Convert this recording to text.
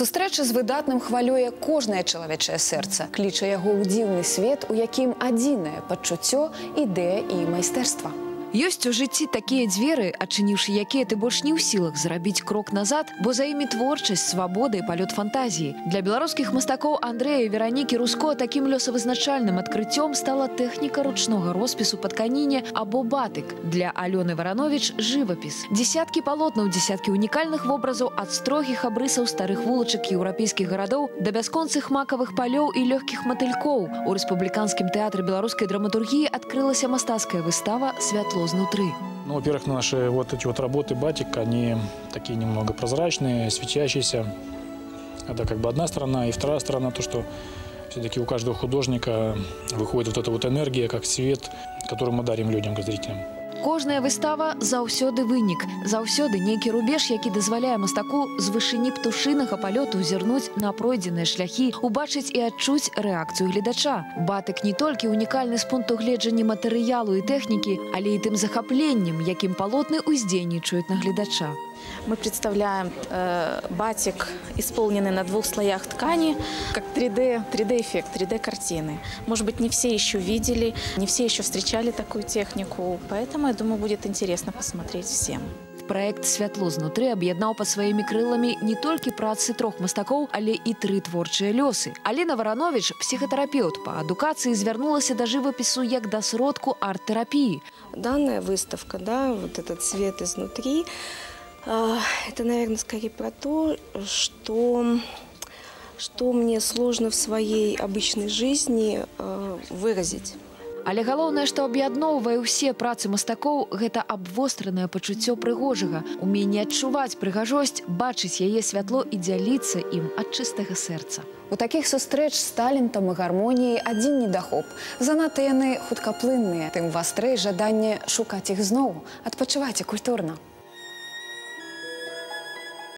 Сустрэча з выдатным хвалюе кожнае чалавечае сэрца, кліча яго ў дзіўны свет, у якім адзінае пачуццё, ідэя і майстэрства. Ёсць у жыцці такія дзверы, адчыніўшы якія ты больш не ў сілах зрабіць крок назад, бо за імі творчасць, свабода і палёт фантазіі. Для беларускіх мастакоў Андрэя і Веранікі Руско такім лёсавызначальным адкрыццём стала тэхніка ручнога роспісу па тканіне або батык. Для Алёны Варановіч – жывапіс. Дзесяткі палотнаў, дзесяткі унікальных вобразаў ад строгіх абрысаў старых вулачак еўрапейскіх гарадоў да бясконцых макавых палёў і лёгкіх матылькоў. У Рэспубліканскім тэатры беларускай драматургіі адкрылася мастацкая выстава «Святло знутри». Ну, во-первых, наши вот эти вот работы батик, они такие немного прозрачные, светящиеся. Это как бы одна сторона. И вторая сторона, то, что все-таки у каждого художника выходит вот эта вот энергия, как свет, который мы дарим людям, как зрителям. Кожная выстава заўсёды вынік, заўсёды нейкі рубеж, які дазваляе мастаку з вышыні птушынага палёту зірнуць на пройдзеныя шляхі, убачыць і адчуць рэакцыю гледача. Батык не толькі унікальны з пункту гледжання матэрыялу і тэхнікі, але і тым захапленнем, якім палотны уздзейнічаюць на гледача. Мы представляем батик, исполненный на 2 слоях ткани, как 3D-эффект, 3D-картины. Может быть, не все еще видели, не все еще встречали такую технику, поэтому, я думаю, будет интересно посмотреть всем. Проект «Святло знутры» аб'яднаў пад сваімі крыламі не толькі працы 3 мастакоў, але і 3 творчыя лёсы. Алена Варановіч, псіхатэрапеўт па адукацыі, звярнулася да жывапісу як да сродку арт-тэрапіі. Данная выставка, да, вот этот свет изнутри, это, наверное, скорее про то, что мне сложно в своей обычной жизни выразить. Але галоўнае, што аб'ядноўвае ўсе працы мастакоў, гэта абвостранае пачуццё прыгожага, уменне адчуваць прыгажосць, бачыць яе святло і дзяліцца ім ад чыстага сэрца. У такіх сустрэч з талентам і гармоніяй адзін недахоп. Занадта яны хуткаплынныя, тым вастрэй жаданне шукаць іх зноў. Адпачывайце культурна.